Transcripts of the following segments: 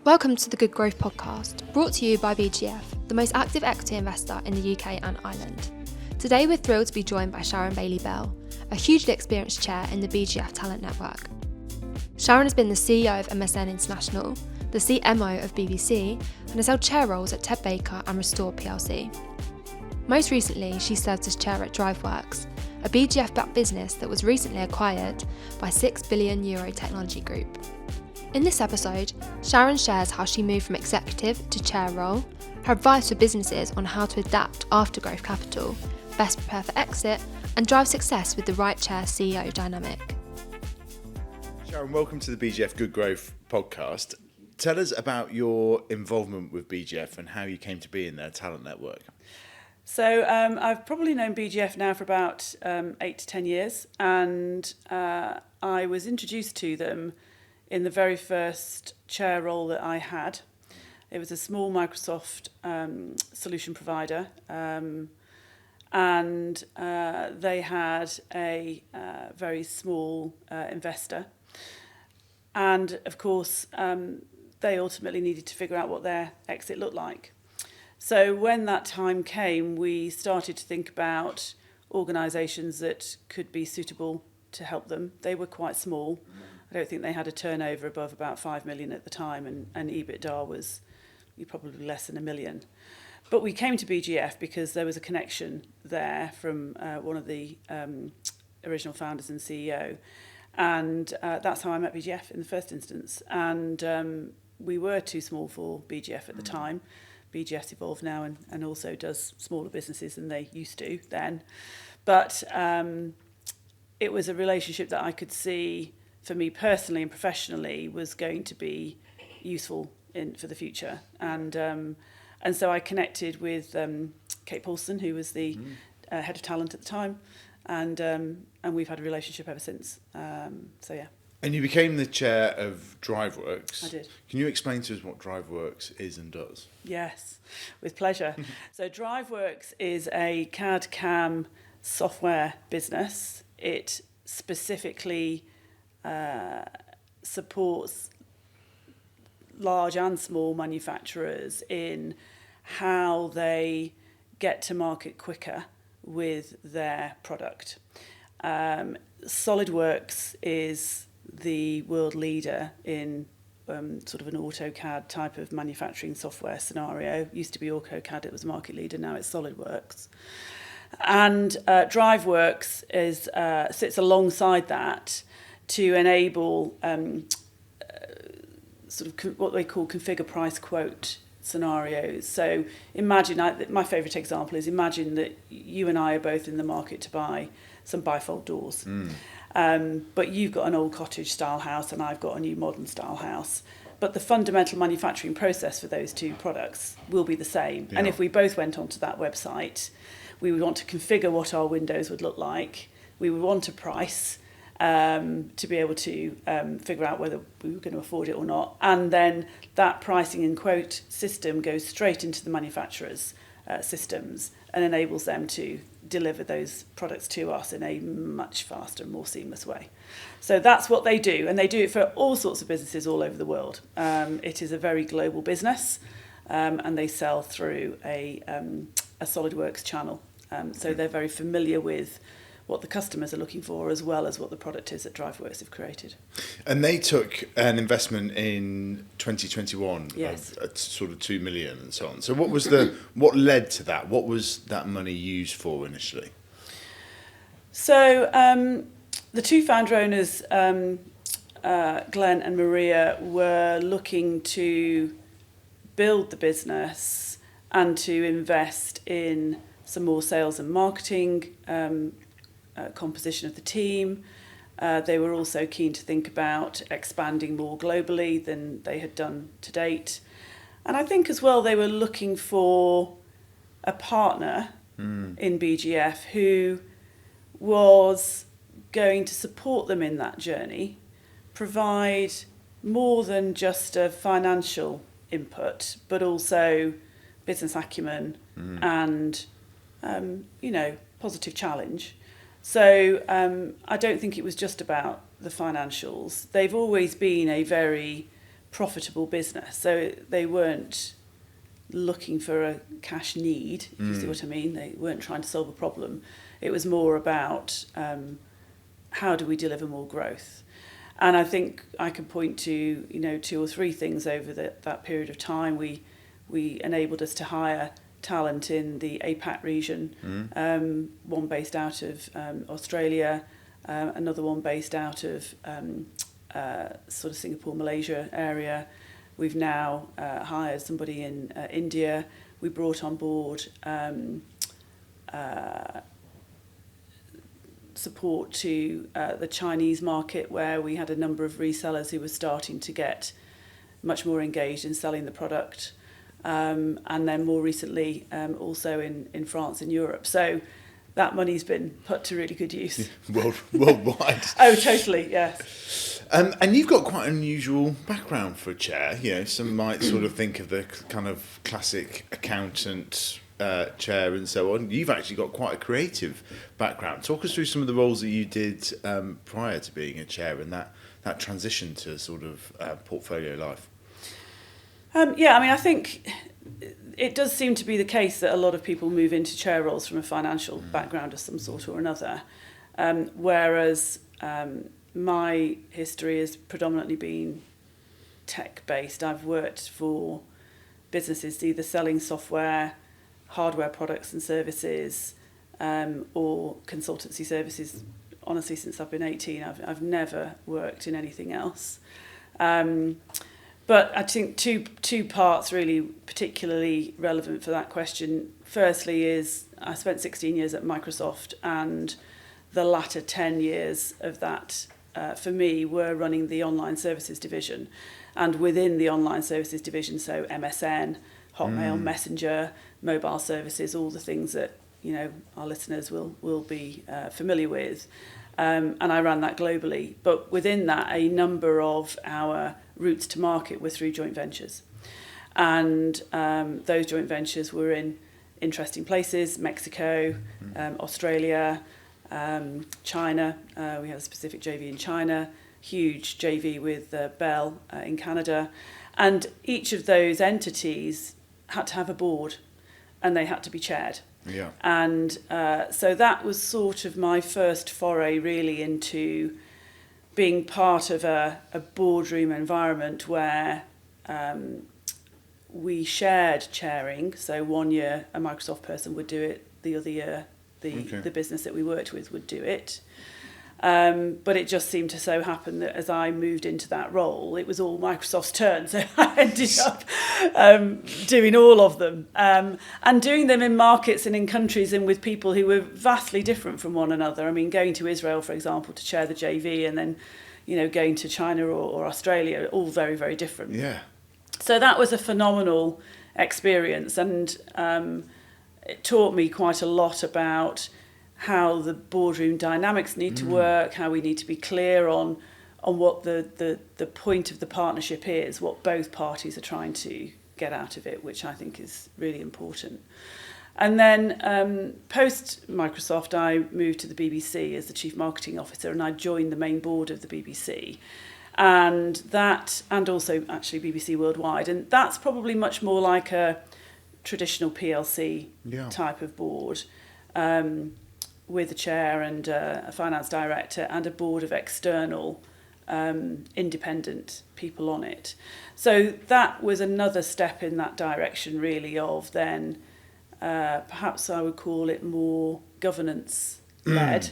Welcome to the Good Growth Podcast, brought to you by BGF, the most active equity investor in the UK and Ireland. Today we're thrilled to be joined by Sharon Baylay-Bell, a hugely experienced chair in the BGF Talent Network. Sharon has been the CEO of MSN International, the CMO of BBC, and has held chair roles at Ted Baker and Restore plc. Most recently, she served as chair at DriveWorks, a BGF-backed business that was recently acquired by €6 billion technology group. In this episode, Sharon shares how she moved from executive to chair role, her advice for businesses on how to adapt after growth capital, best prepare for exit, and drive success with the right chair CEO dynamic. Sharon, welcome to the BGF Good Growth podcast. Tell us about your involvement with BGF and how you came to be in their talent network. So I've probably known BGF now for about 8 to 10 years, and I was introduced to them in the very first chair role that I had. It was a small Microsoft solution provider, and they had a very small investor. And of course, they ultimately needed to figure out what their exit looked like. So when that time came, we started to think about organisations that could be suitable to help them. They were quite small. I don't think they had a turnover above about 5 million at the time, and EBITDA was probably less than 1 million. But we came to BGF because there was a connection there from one of the original founders and CEO. And that's how I met BGF in the first instance. And we were too small for BGF at the time. BGF's evolved now and also does smaller businesses than they used to then. But it was a relationship that I could see, for me personally and professionally, was going to be useful for the future. And so I connected with Kate Paulson, who was the head of talent at the time, and we've had a relationship ever since. So yeah. And you became the chair of DriveWorks. I did. Can you explain to us what DriveWorks is and does? Yes, with pleasure. So DriveWorks is a CAD/CAM software business. It specifically supports large and small manufacturers in how they get to market quicker with their product. SolidWorks is the world leader in sort of an AutoCAD type of manufacturing software scenario. It used to be AutoCAD, it was market leader, now it's SolidWorks. And DriveWorks sits alongside that to enable sort of what they call configure, price, quote scenarios. So imagine, my favourite example is, imagine that you and I are both in the market to buy some bifold doors. But you've got an old cottage style house and I've got a new modern style house. But the fundamental manufacturing process for those two products will be the same. Yeah. And if we both went onto that website, we would want to configure what our windows would look like. We would want a price to be able to figure out whether we were going to afford it or not. And then that pricing and quote system goes straight into the manufacturer's systems and enables them to deliver those products to us in a much faster and more seamless way. So that's what they do, and they do it for all sorts of businesses all over the world. It is a very global business, and they sell through a SolidWorks channel. So they're very familiar with what the customers are looking for, as well as what the product is that DriveWorks have created. And they took an investment in 2021 yes. of sort of 2 million and so on. So what what led to that? What was that money used for initially? So the two founder owners, Glenn and Maria, were looking to build the business and to invest in some more sales and marketing composition of the team. They were also keen to think about expanding more globally than they had done to date. And I think as well they were looking for a partner in BGF who was going to support them in that journey, provide more than just a financial input, but also business acumen and, positive challenge. So I don't think it was just about the financials. They've always been a very profitable business. So they weren't looking for a cash need, if you see what I mean. They weren't trying to solve a problem. It was more about how do we deliver more growth. And I think I can point to 2 or 3 things over that period of time. We enabled us to hire talent in the APAC region, one based out of Australia, another one based out of sort of Singapore, Malaysia area. We've now hired somebody in India. We brought on board support to the Chinese market, where we had a number of resellers who were starting to get much more engaged in selling the product. And then more recently, also in France and Europe. So that money's been put to really good use. Worldwide. Oh, totally, yes. And you've got quite an unusual background for a chair. Some might sort of think of the kind of classic accountant chair and so on. You've actually got quite a creative background. Talk us through some of the roles that you did prior to being a chair and that transition to sort of portfolio life. I think it does seem to be the case that a lot of people move into chair roles from a financial background of some sort or another, whereas my history has predominantly been tech-based. I've worked for businesses either selling software, hardware products and services, or consultancy services. Honestly, since I've been 18, I've never worked in anything else. But I think two parts really particularly relevant for that question. Firstly is I spent 16 years at Microsoft, and the latter 10 years of that, for me, were running the online services division. And within the online services division, so MSN, Hotmail, Messenger, mobile services, all the things that our listeners will be familiar with. And I ran that globally. But within that, a number of our routes to market were through joint ventures. And those joint ventures were in interesting places: Mexico, Australia, China. We had a specific JV in China, huge JV with Bell in Canada. And each of those entities had to have a board, and they had to be chaired. Yeah. And so that was sort of my first foray really into being part of a boardroom environment where we shared chairing. So 1 year a Microsoft person would do it, the other year the business that we worked with would do it. But it just seemed to so happen that as I moved into that role, it was all Microsoft's turn. So I ended up doing all of them, and doing them in markets and in countries and with people who were vastly different from one another. I mean, going to Israel, for example, to chair the JV, and then, going to China or Australia, all very, very different. Yeah. So that was a phenomenal experience, and it taught me quite a lot about how the boardroom dynamics need to work, how we need to be clear on what the point of the partnership is, what both parties are trying to get out of it, which I think is really important. And then post Microsoft, I moved to the BBC as the Chief Marketing Officer, and I joined the main board of the BBC. And also actually BBC Worldwide. And that's probably much more like a traditional PLC type of board, with a chair and a finance director and a board of external independent people on it. So that was another step in that direction, really, of then perhaps I would call it more governance-led.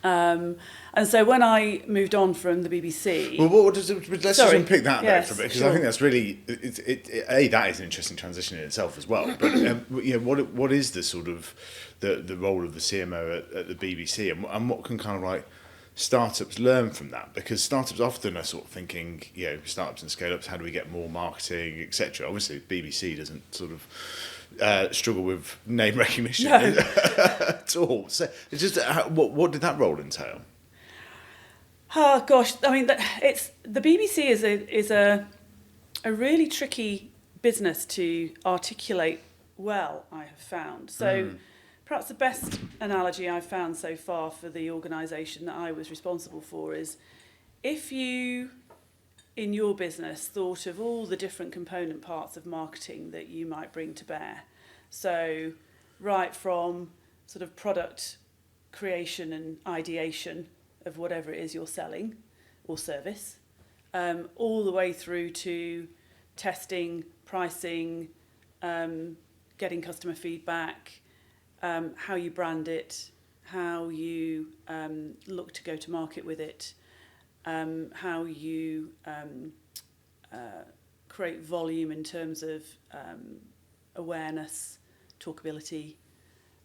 And so when I moved on from the BBC... Well, let's just unpick that there for a bit, because I think that's really... that is an interesting transition in itself as well. But what is the sort of the role of the CMO at the BBC, and what can kind of like startups learn from that? Because startups often are sort of thinking, startups and scale-ups, how do we get more marketing, etc. Obviously, BBC doesn't sort of struggle with name recognition at all. So it's just what did that role entail? Oh gosh, I mean, it's the BBC is a really tricky business to articulate well, I have found. So perhaps the best analogy I've found so far for the organisation that I was responsible for is if you in your business thought of all the different component parts of marketing that you might bring to bear? So right from sort of product creation and ideation of whatever it is you're selling or service, all the way through to testing, pricing, getting customer feedback, how you brand it, how you look to go to market with it, how you create volume in terms of awareness, talkability,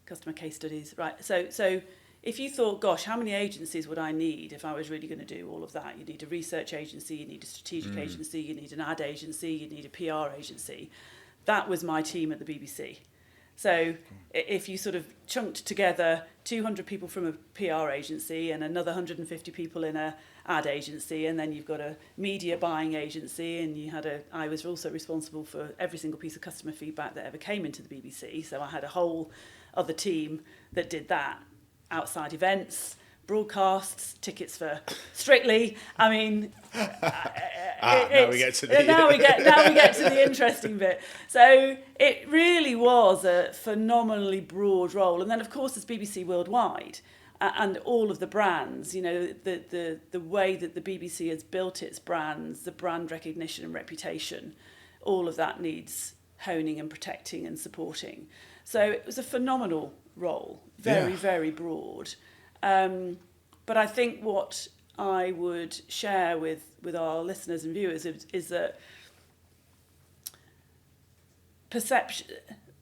customer case studies, right? So if you thought, gosh, how many agencies would I need if I was really going to do all of that? You need a research agency, you need a strategic agency, you need an ad agency, you need a PR agency. That was my team at the BBC. So if you sort of chunked together 200 people from a PR agency and another 150 people in a ad agency, and then you've got a media buying agency, and I was also responsible for every single piece of customer feedback that ever came into the BBC. So I had a whole other team that did that. Outside events, broadcasts, tickets for Strictly. I mean, now we get to the now we get to the interesting bit. So it really was a phenomenally broad role, and then of course there's BBC Worldwide and all of the brands. You know, the way that the BBC has built its brands, the brand recognition and reputation, all of that needs honing and protecting and supporting. So it was a phenomenal role, very broad. But I think what I would share with our listeners and viewers is that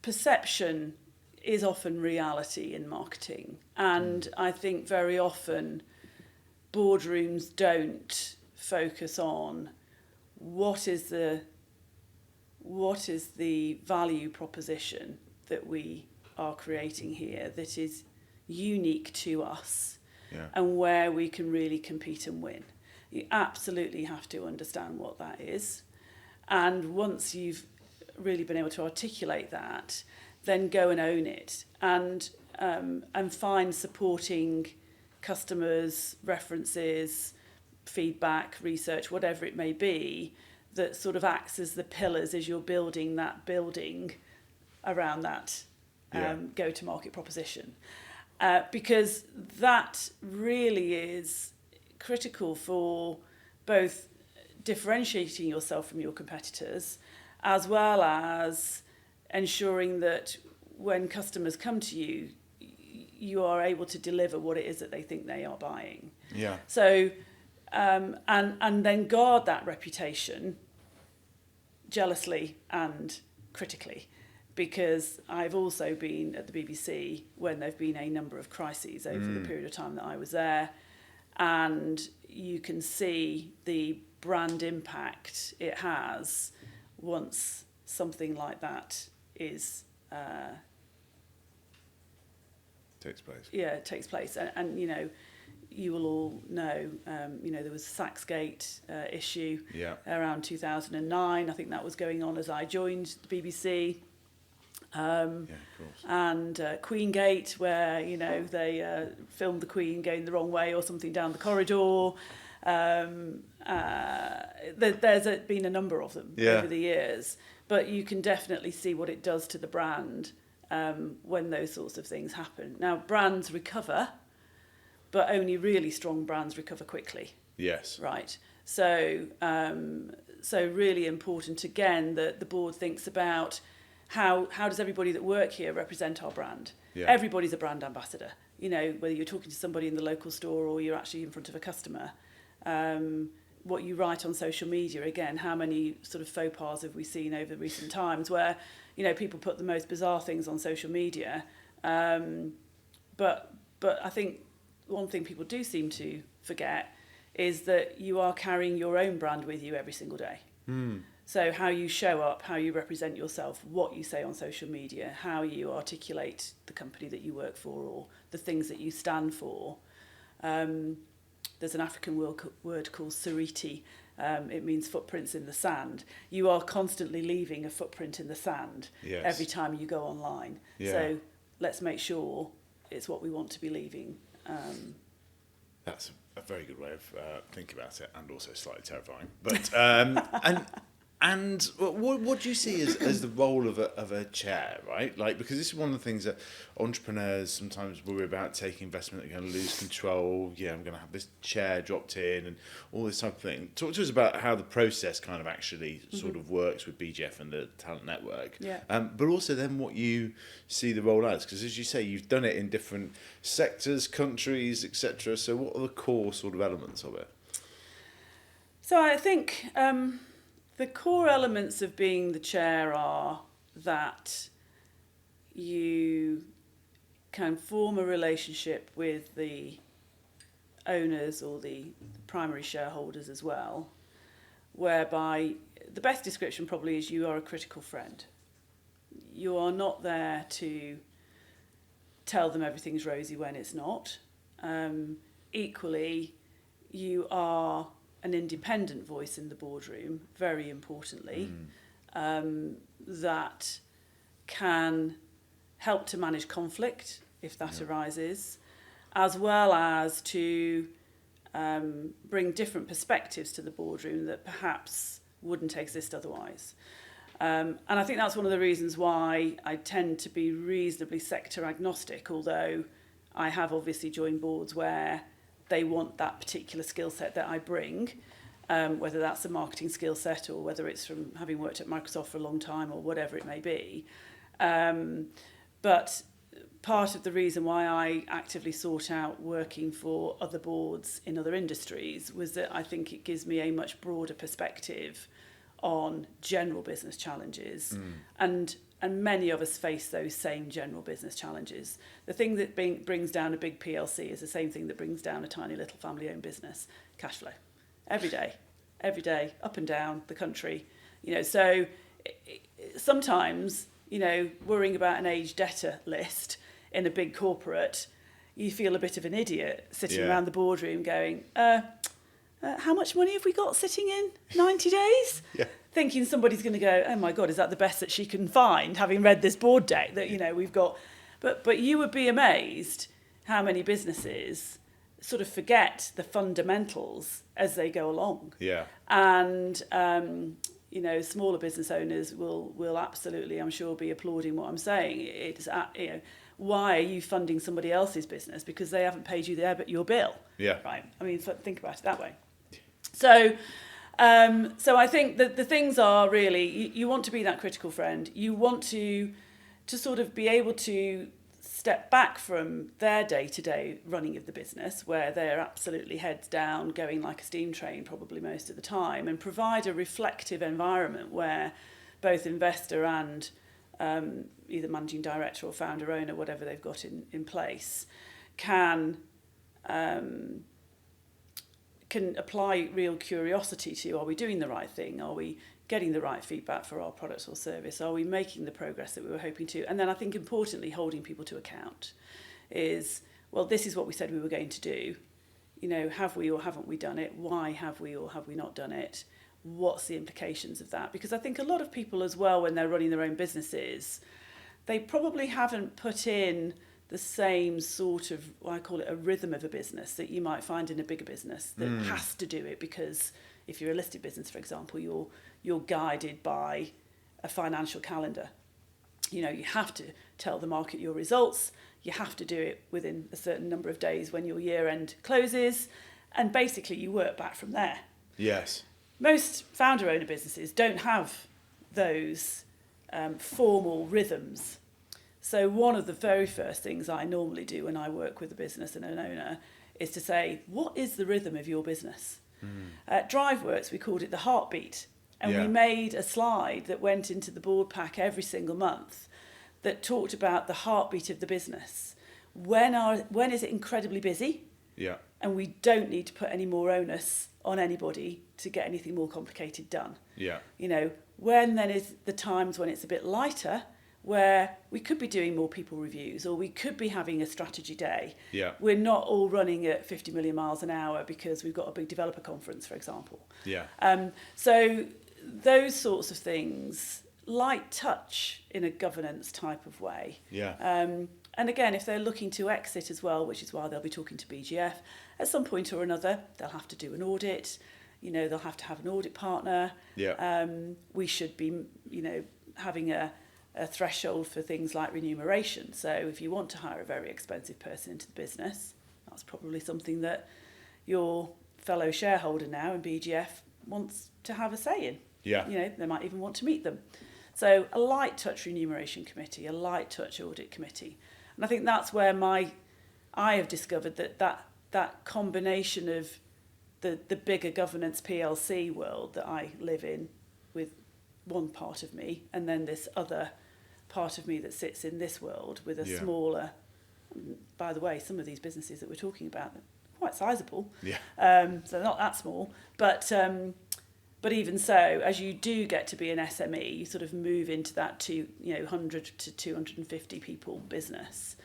perception is often reality in marketing. And I think very often boardrooms don't focus on what is the value proposition that we are creating here that is unique to us, and where we can really compete and win. You absolutely have to understand what that is, and once you've really been able to articulate that, then go and own it, and find supporting customers, references, feedback, research, whatever it may be, that sort of acts as the pillars as you're building that building around that go-to-market proposition. Because that really is critical for both differentiating yourself from your competitors, as well as ensuring that when customers come to you, you are able to deliver what it is that they think they are buying. Yeah. So, and then guard that reputation jealously and critically. Because I've also been at the BBC when there have been a number of crises over the period of time that I was there, and you can see the brand impact it has once something like that is takes place. Yeah, it takes place, and you know, you will all know, you know, there was a Saxgate issue around 2009. I think that was going on as I joined the BBC. Of course. And Queengate, where, you know, they filmed the Queen going the wrong way or something down the corridor. There's been a number of them over the years, but you can definitely see what it does to the brand when those sorts of things happen. Now, brands recover, but only really strong brands recover quickly. Yes. Right. So really important, again, that the board thinks about how does everybody that work here represent our brand? Yeah. Everybody's a brand ambassador. You know, whether you're talking to somebody in the local store or you're actually in front of a customer. What you write on social media, again, how many sort of faux pas have we seen over recent times where, you know, people put the most bizarre things on social media. But I think one thing people do seem to forget is that you are carrying your own brand with you every single day. So how you show up, how you represent yourself, what you say on social media, how you articulate the company that you work for or the things that you stand for. There's an African word called sariti. It means footprints in the sand. You are constantly leaving a footprint in the sand every time you go online. So let's make sure it's what we want to be leaving That's a very good way of thinking about it, and also slightly terrifying. But and what do you see as the role of a chair, right? Like, because this is one of the things that entrepreneurs sometimes worry about: taking investment, they're going to lose control. Yeah, I'm going to have this chair dropped in, and all this type of thing. Talk to us about how the process kind of actually sort of works with BGF and the talent network. Yeah. But also then what you see the role as, because as you say, you've done it in different sectors, countries, etc. So what are the core sort of elements of it? So I think the core elements of being the chair are that you can form a relationship with the owners or the primary shareholders as well, whereby the best description probably is you are a critical friend. You are not there to tell them everything's rosy when it's not. Equally, you are an independent voice in the boardroom, very importantly, that can help to manage conflict if that arises, as well as to bring different perspectives to the boardroom that perhaps wouldn't exist otherwise. And I think that's one of the reasons why I tend to be reasonably sector agnostic, although I have obviously joined boards where they want that particular skill set that I bring, whether that's a marketing skill set or whether it's from having worked at Microsoft for a long time or whatever it may be. But part of the reason why I actively sought out working for other boards in other industries was that I think it gives me a much broader perspective on general business challenges, and many of us face those same general business challenges. The thing that brings down a big PLC is the same thing that brings down a tiny little family-owned business: cash flow. Every day, up and down the country. So sometimes, worrying about an age debtor list in a big corporate, you feel a bit of an idiot sitting around the boardroom going, how much money have we got sitting in 90 days? Yeah. Thinking somebody's going to go, oh my God, is that the best that she can find, having read this board deck that, we've got. But you would be amazed how many businesses sort of forget the fundamentals as they go along. Yeah. And, smaller business owners will absolutely, I'm sure, be applauding what I'm saying. It's, why are you funding somebody else's business? Because they haven't paid you your bill. Yeah. Right. I mean, think about it that way. So I think that the things are really, you want to be that critical friend. You want to sort of be able to step back from their day-to-day running of the business, where they're absolutely heads down, going like a steam train probably most of the time, and provide a reflective environment where both investor and either managing director or founder owner, whatever they've got in place, can apply real curiosity to, are we doing the right thing? Are we getting the right feedback for our products or service? Are we making the progress that we were hoping to? And then I think importantly, holding people to account is, well, this is what we said we were going to do. Have we or haven't we done it? Why have we or have we not done it? What's the implications of that? Because I think a lot of people as well, when they're running their own businesses, they probably haven't put in the same sort of, I call it a rhythm of a business that you might find in a bigger business that has to do it, because if you're a listed business, for example, you're guided by a financial calendar. You have to tell the market your results. You have to do it within a certain number of days when your year end closes, and basically you work back from there. Yes. Most founder-owner businesses don't have those formal rhythms. So one of the very first things I normally do when I work with a business and an owner is to say, what is the rhythm of your business? At DriveWorks, we called it the heartbeat. And we made a slide that went into the board pack every single month that talked about the heartbeat of the business. When is it incredibly busy? Yeah. And we don't need to put any more onus on anybody to get anything more complicated done. Yeah. When then is the times when it's a bit lighter, where we could be doing more people reviews, or we could be having a strategy day. Yeah. We're not all running at 50 million miles an hour because we've got a big developer conference, for example. Yeah. So those sorts of things, light touch in a governance type of way. Yeah. And again, if they're looking to exit as well, which is why they'll be talking to BGF, at some point or another, they'll have to do an audit. They'll have to have an audit partner. Yeah. We should be, having a threshold for things like remuneration. So if you want to hire a very expensive person into the business, that's probably something that your fellow shareholder now in BGF wants to have a say in. Yeah. They might even want to meet them. So a light touch remuneration committee, a light touch audit committee. And I think that's where I have discovered that combination of the bigger governance PLC world that I live in with one part of me, and then this other part of me that sits in this world with a smaller, by the way, some of these businesses that we're talking about are quite sizable. Yeah. So they're not that small, but even so, as you do get to be an SME, you sort of move into that 100 to 250 people business.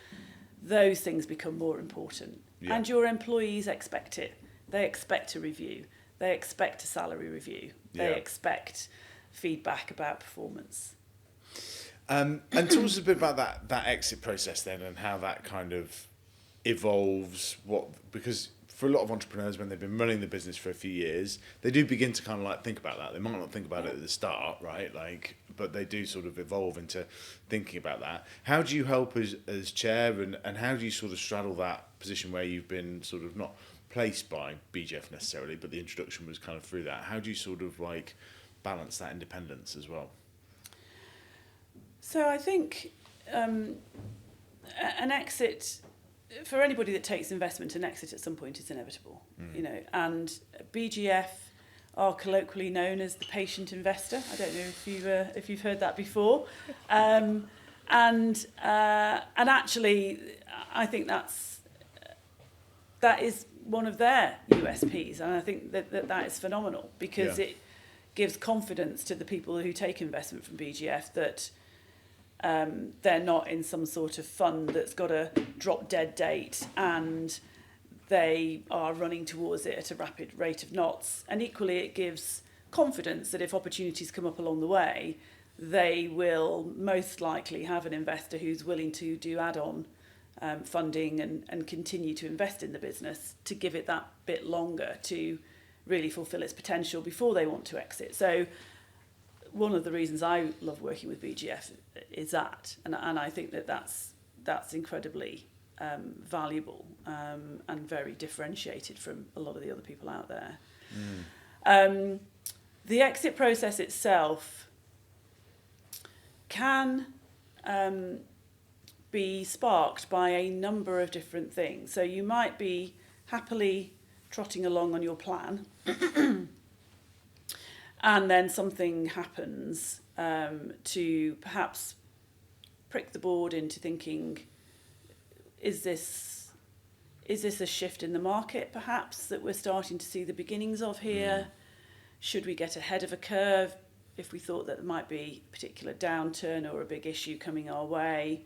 Those things become more important. Yeah. And your employees expect it. They expect a review. They expect a salary review. They expect feedback about performance. And talk to us a bit about that exit process then, and how that kind of evolves. Because for a lot of entrepreneurs, when they've been running the business for a few years, they do begin to kind of like think about that. They might not think about it at the start, right? But they do sort of evolve into thinking about that. How do you help as chair, and how do you sort of straddle that position where you've been sort of not placed by BGF necessarily, but the introduction was kind of through that? How do you sort of balance that independence as well? So I think an exit, for anybody that takes investment, an exit at some point is inevitable. And BGF are colloquially known as the patient investor. I don't know if you've heard that before. And actually, I think that is one of their USPs, and I think that is phenomenal, because it gives confidence to the people who take investment from BGF that they're not in some sort of fund that's got a drop dead date and they are running towards it at a rapid rate of knots. And equally, it gives confidence that if opportunities come up along the way, they will most likely have an investor who's willing to do add-on funding and continue to invest in the business to give it that bit longer to really fulfill its potential before they want to exit. So one of the reasons I love working with BGF is that, and I think that's incredibly valuable and very differentiated from a lot of the other people out there. The exit process itself can be sparked by a number of different things. So you might be happily trotting along on your plan and then something happens to perhaps prick the board into thinking, is this a shift in the market perhaps that we're starting to see the beginnings of here? Should we get ahead of a curve if we thought that there might be a particular downturn or a big issue coming our way?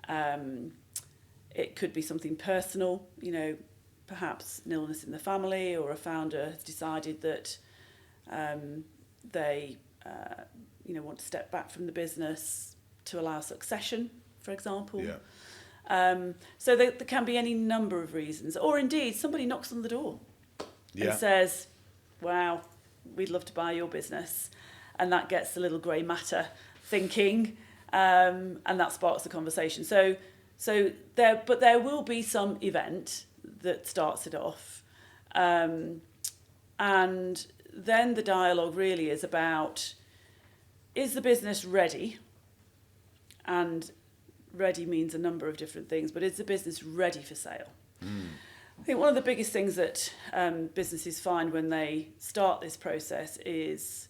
It could be something personal, perhaps an illness in the family, or a founder has decided that they want to step back from the business to allow succession, for example. So there can be any number of reasons. Or indeed, somebody knocks on the door and says, wow, we'd love to buy your business. And that gets a little grey matter thinking, and that sparks the conversation. So there will be some event that starts it off. And then the dialogue really is about, is the business ready? And ready means a number of different things, but is the business ready for sale? I think one of the biggest things that businesses find when they start this process is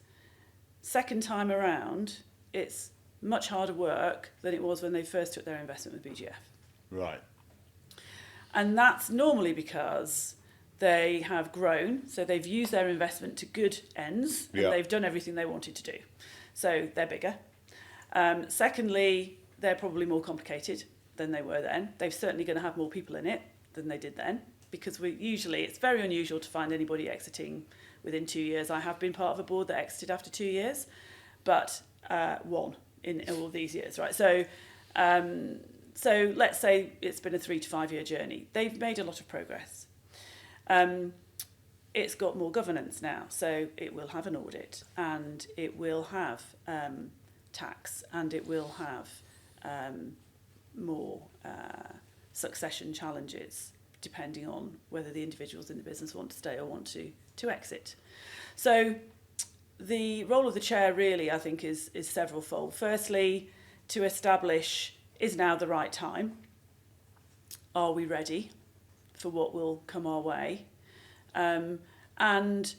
second time around, it's much harder work than it was when they first took their investment with BGF. Right. And that's normally because they have grown, so they've used their investment to good ends, and they've done everything they wanted to do. So they're bigger. Secondly, they're probably more complicated than they were then. They're certainly going to have more people in it than they did then, because it's very unusual to find anybody exiting within 2 years. I have been part of a board that exited after 2 years, but one in all of these years, right? So So let's say it's been a 3 to 5 year journey. They've made a lot of progress. It's got more governance now, so it will have an audit, and it will have tax, and it will have more succession challenges, depending on whether the individuals in the business want to stay or want to exit. So the role of the chair really, I think, is severalfold. Firstly, to establish, is now the right time? Are we ready for what will come our way? And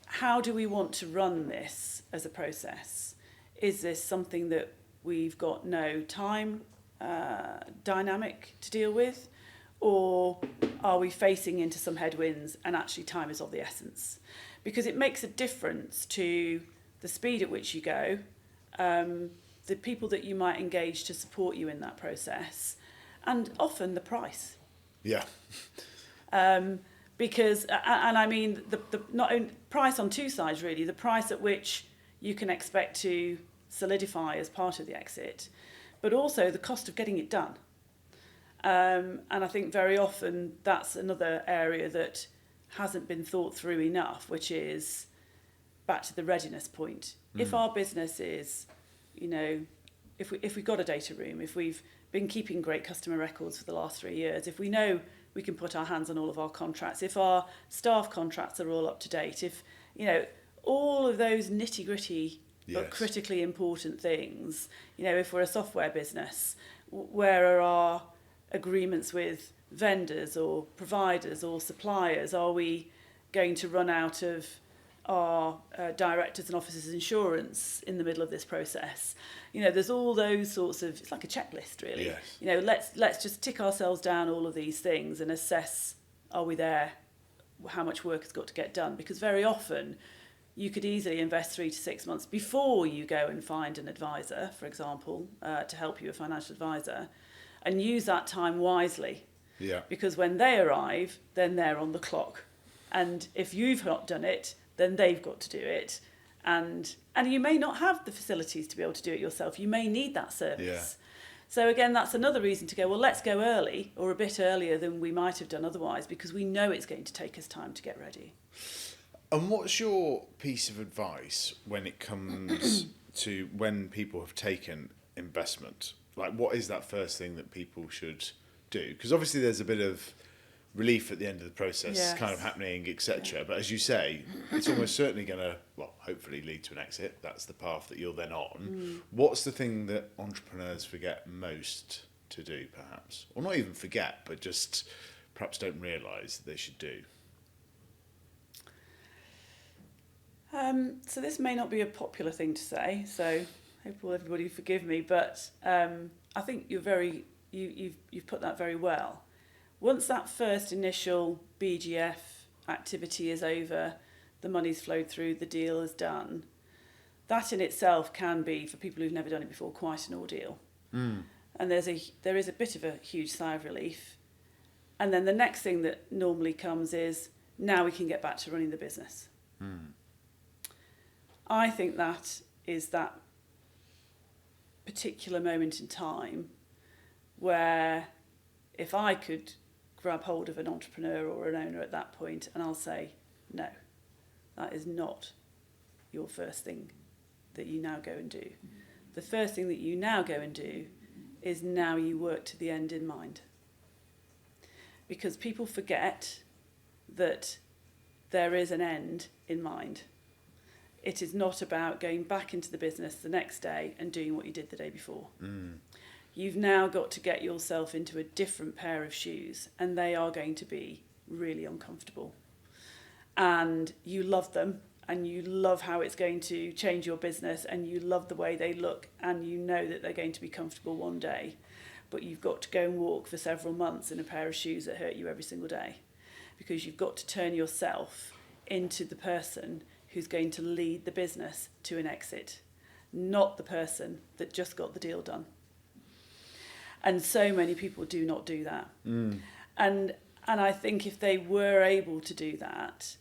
how do we want to run this as a process? Is this something that we've got no time dynamic to deal with? Or are we facing into some headwinds and actually time is of the essence? Because it makes a difference to the speed at which you go, the people that you might engage to support you in that process, and often the price. Yeah. Because, and I mean, the not only price on two sides really, the price at which you can expect to solidify as part of the exit, but also the cost of getting it done. And I think very often that's another area that hasn't been thought through enough, which is back to the readiness point. If our business is, you know, if we've got a data room, if we've been keeping great customer records for the last 3 years, if we know we can put our hands on all of our contracts, if our staff contracts are all up to date, if, you know, all of those nitty-gritty but critically important things, you know, if we're a software business, where are our agreements with vendors or providers or suppliers? Are we going to run out of our directors and officers insurance in the middle of this process? You know, there's all those sorts of, it's like a checklist really. Yes. You know, let's just tick ourselves down all of these things and assess, are we there? How much work has got to get done? Because very often you could easily invest 3 to 6 months before you go and find an advisor, for example, to help you, a financial advisor, and use that time wisely. Yeah. Because when they arrive, then they're on the clock. And if you've not done it, then they've got to do it. And you may not have the facilities to be able to do it yourself. You may need that service. Yeah. So again, that's another reason to go, well, let's go early, or a bit earlier than we might have done otherwise, because we know it's going to take us time to get ready. And what's your piece of advice when it comes to when people have taken investment? Like, what is that first thing that people should do? Because obviously there's a bit of relief at the end of the process kind of happening, etc. But as you say, it's almost certainly going to, well, hopefully lead to an exit. That's the path that you're then on. What's the thing that entrepreneurs forget most to do, perhaps? Or not even forget, but just perhaps don't realise they should do? So this may not be a popular thing to say, so hope everybody forgive me, but I think you've put that very well. Once that first initial BGF activity is over, the money's flowed through, the deal is done, that in itself can be, for people who've never done it before, quite an ordeal. And there is a bit of a huge sigh of relief. And then the next thing that normally comes is, now we can get back to running the business. I think that is that particular moment in time where if I could grab hold of an entrepreneur or an owner at that point, and I'll say, no, that is not your first thing that you now go and do. The first thing that you now go and do is now you work to the end in mind. Because people forget that there is an end in mind. It is not about going back into the business the next day and doing what you did the day before. You've now got to get yourself into a different pair of shoes, and they are going to be really uncomfortable. And you love them, and you love how it's going to change your business, and you love the way they look, and you know that they're going to be comfortable one day. But you've got to go and walk for several months in a pair of shoes that hurt you every single day, because you've got to turn yourself into the person who's going to lead the business to an exit, not the person that just got the deal done. And so many people do not do that. And I think if they were able to do that,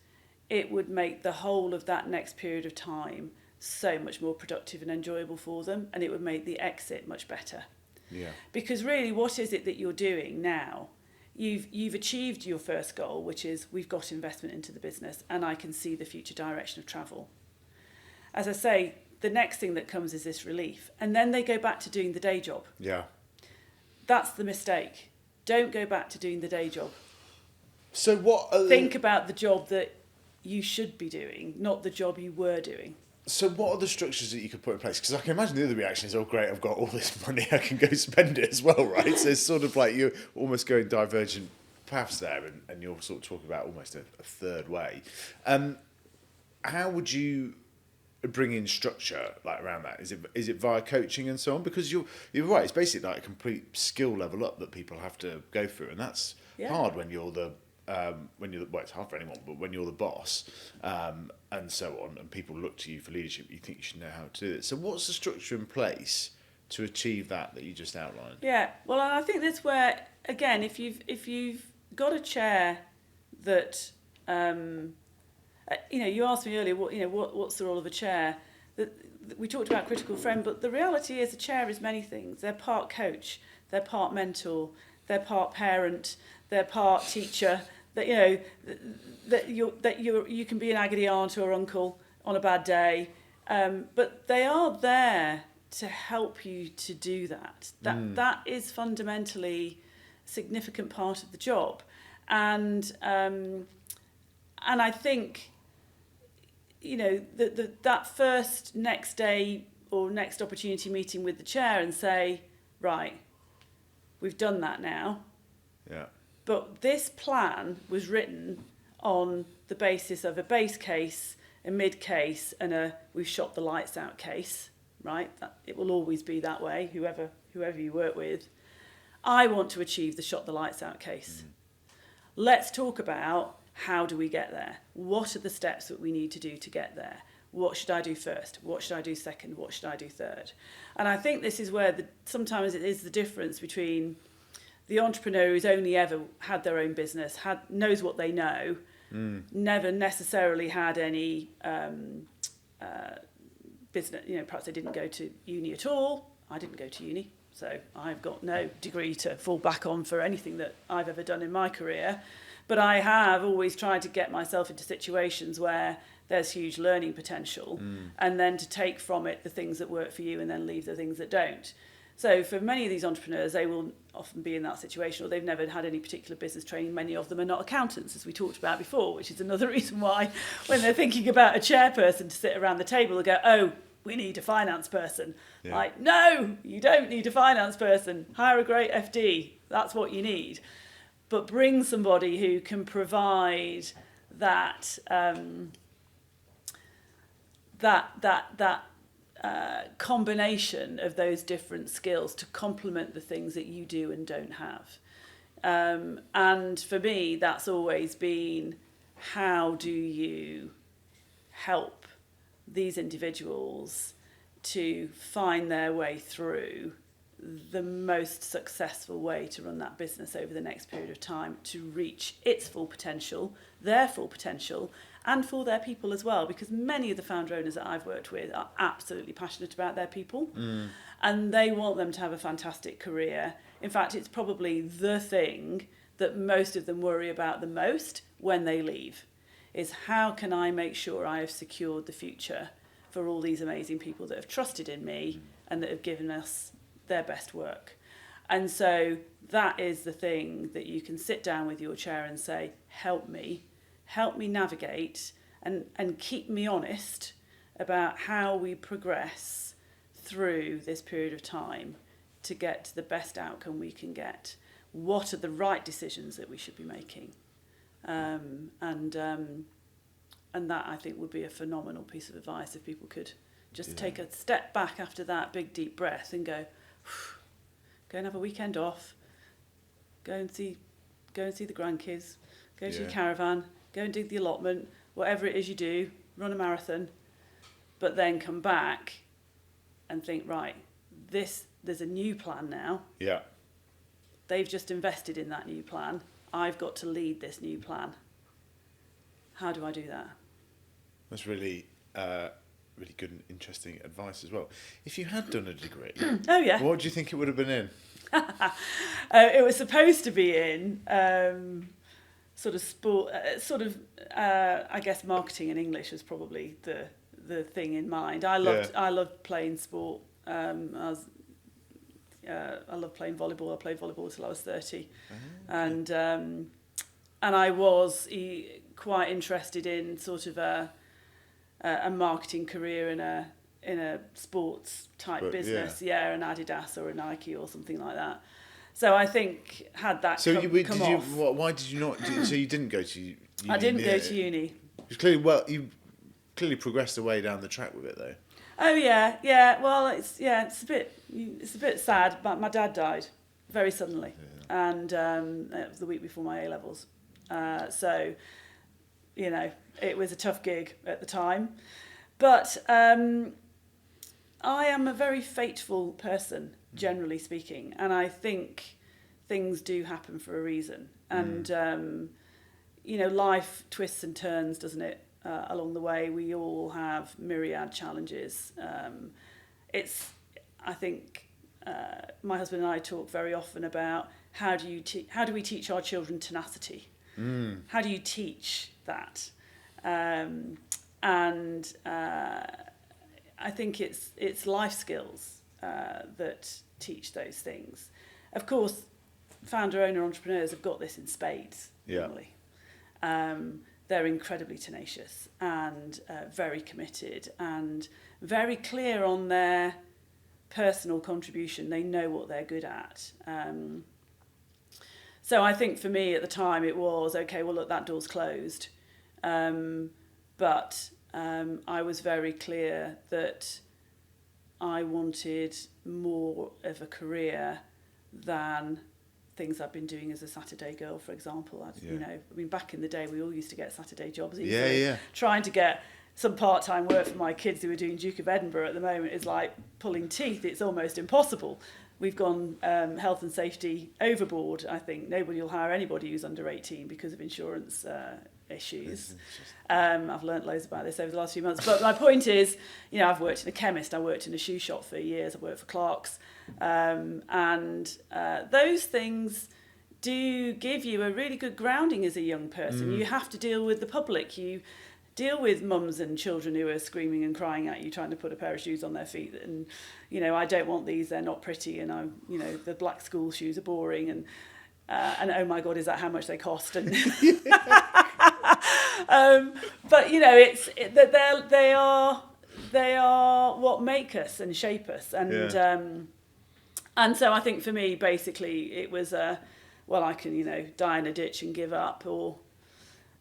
it would make the whole of that next period of time so much more productive and enjoyable for them, and it would make the exit much better. Yeah. Because really, what is it that you're doing now? You've achieved your first goal, which is we've got investment into the business and I can see the future direction of travel. As I say, the next thing that comes is this relief. And then they go back to doing the day job. Yeah. That's the mistake. Don't go back to doing the day job. So what are Think about the job that you should be doing, not the job you were doing. So what are the structures that you could put in place? Because I can imagine the other reaction is, oh great, I've got all this money, I can go spend it as well, right? So it's sort of like you're almost going divergent paths there, and you're sort of talking about almost a third way. How would you bring in structure like around that? Is it via coaching and so on? Because you're right, it's basically like a complete skill level up that people have to go through, and that's hard when you're the well, it's hard for anyone, but when you're the boss, and so on, and people look to you for leadership, you think you should know how to do it. So what's the structure in place to achieve that you just outlined? Yeah, well, I think that's where, again, if you've got a chair that, you asked me earlier, what's the role of a chair? We talked about critical friend, but the reality is a chair is many things. They're part coach, they're part mentor, they're part parent, they're part teacher. That you can be an agony aunt or uncle on a bad day, but they are there to help you to do that. That is fundamentally a significant part of the job, and I think that first next day or next opportunity meeting with the chair and say, right, we've done that now. Yeah. But this plan was written on the basis of a base case, a mid case, and a we've shot the lights out case, right? It will always be that way, whoever you work with. I want to achieve the shot the lights out case. Let's talk about how do we get there? What are the steps that we need to do to get there? What should I do first? What should I do second? What should I do third? And I think this is where sometimes it is the difference between the entrepreneur who's only ever had their own business, knows what they know, never necessarily had any business, perhaps they didn't go to uni at all. I didn't go to uni, so I've got no degree to fall back on for anything that I've ever done in my career. But I have always tried to get myself into situations where there's huge learning potential, and then to take from it the things that work for you and then leave the things that don't. So for many of these entrepreneurs, they will often be in that situation, or they've never had any particular business training. Many of them are not accountants, as we talked about before, which is another reason why when they're thinking about a chairperson to sit around the table, they go, oh, we need a finance person. Yeah. Like, no, you don't need a finance person. Hire a great FD. That's what you need. But bring somebody who can provide that combination of those different skills to complement the things that you do and don't have. And for me, that's always been, how do you help these individuals to find their way through the most successful way to run that business over the next period of time to reach its full potential, their full potential, and for their people as well, because many of the founder owners that I've worked with are absolutely passionate about their people, and they want them to have a fantastic career. In fact, it's probably the thing that most of them worry about the most when they leave, is how can I make sure I have secured the future for all these amazing people that have trusted in me and that have given us their best work. And so that is the thing that you can sit down with your chair and say, help me navigate and keep me honest about how we progress through this period of time to get to the best outcome we can get. What are the right decisions that we should be making? And that, I think, would be a phenomenal piece of advice if people could just take a step back after that big deep breath and go and have a weekend off, go and see the grandkids, go to your caravan, go and do the allotment, whatever it is you do, run a marathon, but then come back and think, right, there's a new plan now. Yeah. They've just invested in that new plan. I've got to lead this new plan. How do I do that? That's really really good and interesting advice as well. If you had done a degree, oh yeah, what do you think it would have been in? It was supposed to be in sort of sport, I guess marketing and English was probably the thing in mind. I loved playing sport. I loved playing volleyball. I played volleyball till I was 30, okay. And I was quite interested in sort of a marketing career in a sports type business, an Adidas or a Nike or something like that. So I think had that come off. Why did you not? So you didn't go to uni? I didn't go to uni. You clearly progressed away down the track with it though. Oh yeah. Well, it's a bit sad, but my dad died very suddenly, and it was the week before my A-levels. So, it was a tough gig at the time, but I am a very fateful person, generally speaking, and I think things do happen for a reason. And life twists and turns, doesn't it? Along the way, we all have myriad challenges. I think my husband and I talk very often about how do we teach our children tenacity? How do you teach that? I think it's life skills that teach those things. Of course, founder-owner entrepreneurs have got this in spades, normally. They're incredibly tenacious and very committed and very clear on their personal contribution. They know what they're good at. So I think for me at the time it was, okay, well, look, that door's closed. But I was very clear that I wanted more of a career than things I've been doing as a Saturday girl, for example. Back in the day, we all used to get Saturday jobs easily. Trying to get some part-time work for my kids who are doing Duke of Edinburgh at the moment is like pulling teeth. It's almost impossible. We've gone health and safety overboard, I think. Nobody will hire anybody who's under 18 because of insurance issues. I've learnt loads about this over the last few months. But my point is, I've worked in a chemist, I worked in a shoe shop for years, I worked for Clark's. And those things do give you a really good grounding as a young person. You have to deal with the public. You deal with mums and children who are screaming and crying at you, trying to put a pair of shoes on their feet. And, I don't want these, they're not pretty. And the black school shoes are boring. And oh my God, is that how much they cost? And but they are what make us and shape us. And so I think for me, basically, it was I can die in a ditch and give up, or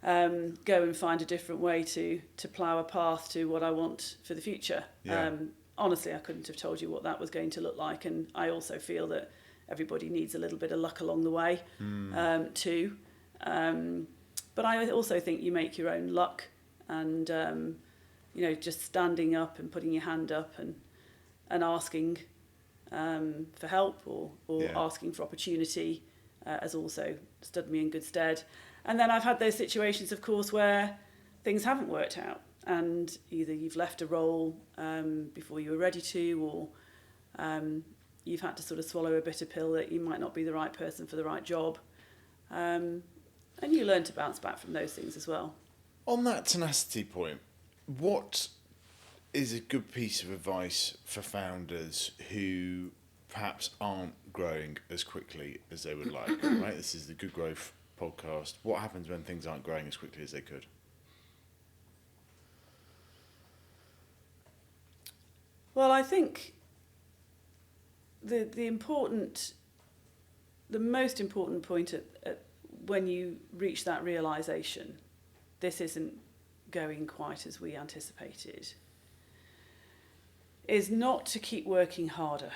go and find a different way to plough a path to what I want for the future. Honestly, I couldn't have told you what that was going to look like, and I also feel that everybody needs a little bit of luck along the way too. But I also think you make your own luck, and just standing up and putting your hand up and asking for help or asking for opportunity has also stood me in good stead. And then I've had those situations, of course, where things haven't worked out, and either you've left a role before you were ready to, or you've had to sort of swallow a bitter pill that you might not be the right person for the right job. And you learn to bounce back from those things as well. On that tenacity point, what is a good piece of advice for founders who perhaps aren't growing as quickly as they would like? Right, this is the Good Growth podcast. What happens when things aren't growing as quickly as they could? Well, I think the most important point at when you reach that realisation, this isn't going quite as we anticipated, is not to keep working harder.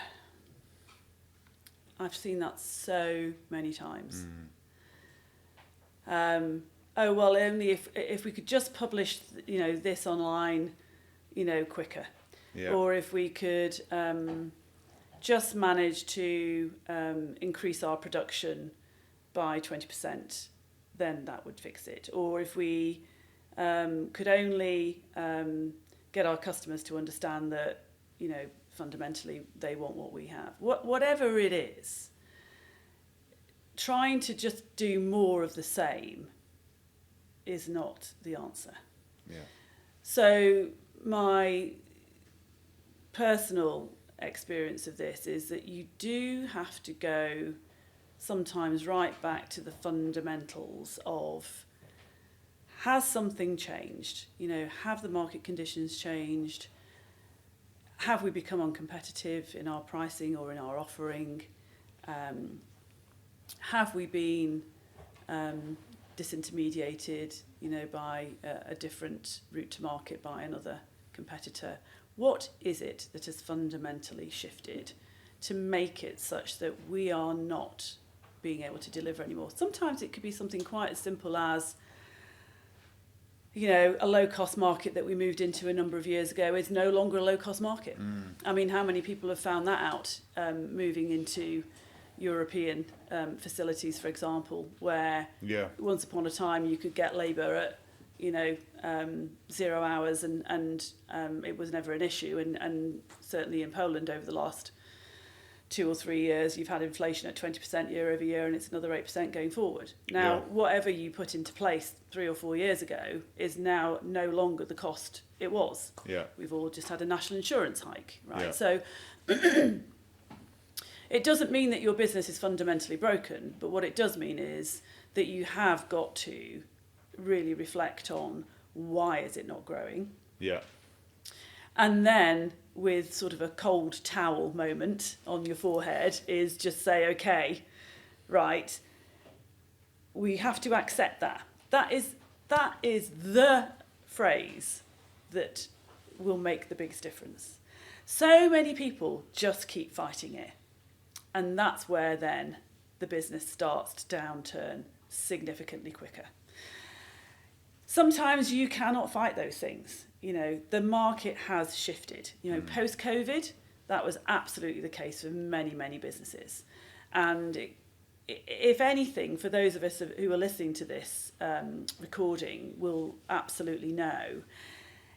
I've seen that so many times. Only if we could just publish, this online, quicker. Yeah. Or if we could just manage to increase our production by 20%, then that would fix it. Or if we could only get our customers to understand that, you know, fundamentally they want what we have. Whatever it is, trying to just do more of the same is not the answer. Yeah. So my personal experience of this is that you do have to go sometimes right back to the fundamentals of, has something changed? You know, have the market conditions changed? Have we become uncompetitive in our pricing or in our offering? Have we been disintermediated, you know, by a different route to market by another competitor? What is it that has fundamentally shifted to make it such that we are not being able to deliver anymore? Sometimes it could be something quite as simple as, you know, a low-cost market that we moved into a number of years ago is no longer a low-cost market. I mean, how many people have found that out moving into European facilities, for example, where once upon a time you could get labour at, you know, 0 hours and it was never an issue. And certainly in Poland over the last 2 or 3 years, you've had inflation at 20% year over year, and it's another 8% going forward. Now, whatever you put into place 3 or 4 years ago is now no longer the cost it was. We've all just had a national insurance hike, right? So it doesn't mean that your business is fundamentally broken, but what it does mean is that you have got to really reflect on, why is it not growing? And then, with sort of a cold towel moment on your forehead, is just say, okay, right, we have to accept that. That is the phrase that will make the biggest difference. So many people just keep fighting it. And that's where then the business starts to downturn significantly quicker. Sometimes you cannot fight those things. You know, the market has shifted. You know, post-COVID, that was absolutely the case for many, many businesses. And if anything, for those of us who are listening to this recording will absolutely know,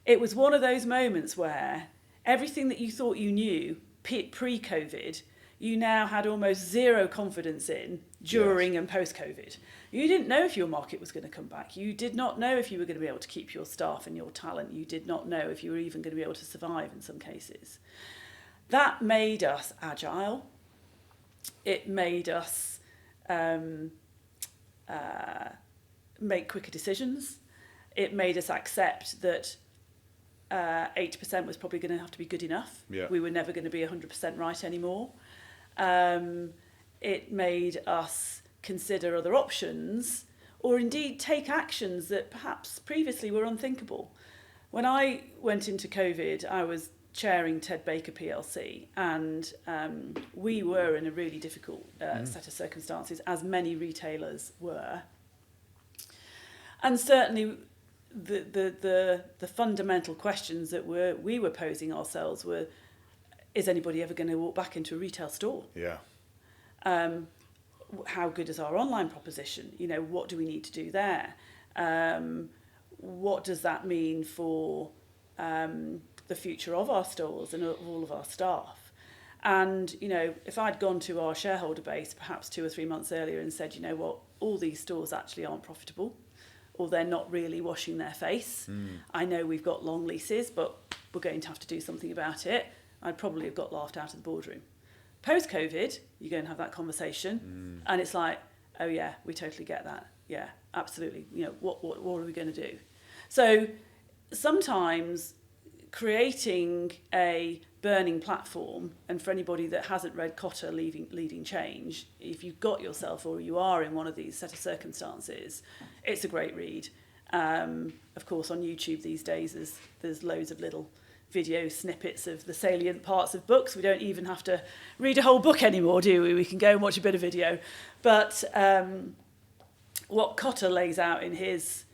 it was one of those moments where everything that you thought you knew pre-COVID, you now had almost zero confidence in during and post-COVID. You didn't know if your market was going to come back. You did not know if you were going to be able to keep your staff and your talent. You did not know if you were even going to be able to survive in some cases. That made us agile. It made us make quicker decisions. It made us accept that 80% was probably going to have to be good enough. We were never going to be 100% right anymore. It made us consider other options, or indeed take actions that perhaps previously were unthinkable. When I went into COVID, I was chairing Ted Baker PLC, and we were in a really difficult set of circumstances, as many retailers were. And certainly the fundamental questions that we were posing ourselves were, is anybody ever going to walk back into a retail store? How good is our online proposition? You know, what do we need to do there? What does that mean for the future of our stores and of all of our staff? And, you know, if I'd gone to our shareholder base perhaps 2 or 3 months earlier and said, you know what, all these stores actually aren't profitable, or they're not really washing their face. I know we've got long leases, but we're going to have to do something about it. I'd probably have got laughed out of the boardroom. Post-COVID, you go and have that conversation, and it's like, oh yeah, we totally get that. Yeah, absolutely. You know, what are we going to do? So sometimes creating a burning platform, and for anybody that hasn't read Cotter, Leading Change, if you've got yourself or you are in one of these set of circumstances, it's a great read. Of course, on YouTube these days, there's loads of little video snippets of the salient parts of books. We don't even have to read a whole book anymore, do we? We can go and watch a bit of video. But what Cotter lays out in his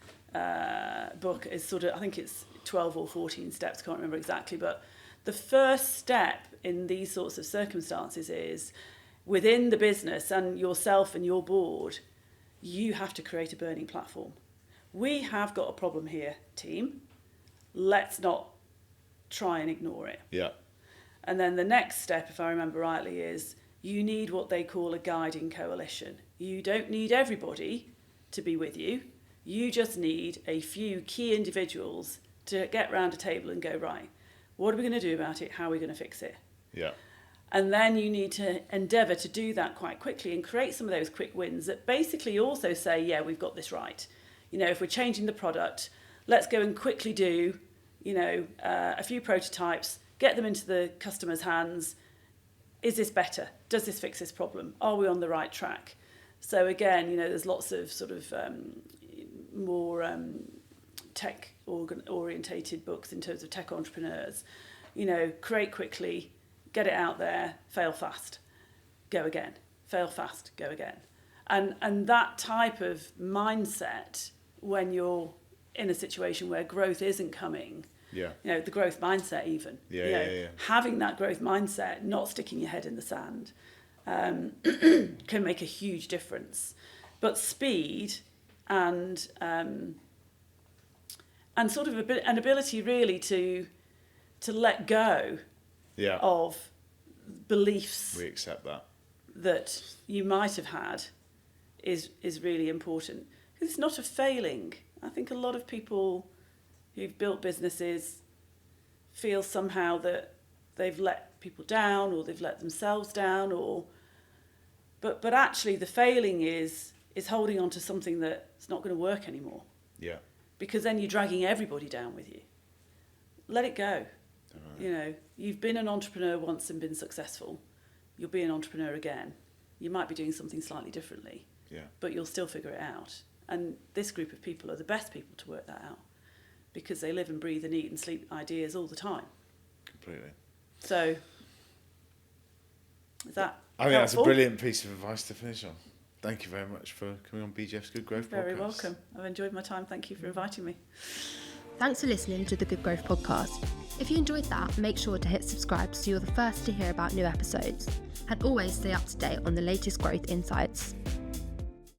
book is sort of, I think it's 12 or 14 steps, can't remember exactly, but the first step in these sorts of circumstances is, within the business and yourself and your board, you have to create a burning platform. We have got a problem here, team. Let's not try and ignore it. Yeah. And then the next step, if I remember rightly, is you need what they call a guiding coalition. You don't need everybody to be with you. You just need a few key individuals to get round a table and go, right, what are we going to do about it? How are we going to fix it? Yeah. And then you need to endeavour to do that quite quickly and create some of those quick wins that basically also say, yeah, we've got this right. You know, if we're changing the product, let's go and quickly do, a few prototypes, get them into the customer's hands. Is this better? Does this fix this problem? Are we on the right track? So again, there's lots of sort of more tech orientated books in terms of tech entrepreneurs. Create quickly, get it out there, fail fast, go again, fail fast, go again. And that type of mindset, when you're in a situation where growth isn't coming, the growth mindset even, having that growth mindset, not sticking your head in the sand, can make a huge difference. But speed and sort of an ability really to let go of beliefs. We accept that you might have had is really important. Because it's not a failing. I think a lot of people who've built businesses feel somehow that they've let people down or they've let themselves down, but actually the failing is holding on to something that's not going to work anymore. Yeah. Because then you're dragging everybody down with you. Let it go. Right. You've been an entrepreneur once and been successful. You'll be an entrepreneur again. You might be doing something slightly differently, but you'll still figure it out. And this group of people are the best people to work that out because they live and breathe and eat and sleep ideas all the time. Completely. So, is that I think helpful? that's a brilliant piece of advice to finish on. Thank you very much for coming on BGF's Good Growth You're podcast. very welcome. I've enjoyed my time. Thank you for inviting me. Thanks for listening to the Good Growth podcast. If you enjoyed that, make sure to hit subscribe so you're the first to hear about new episodes. And always stay up to date on the latest growth insights.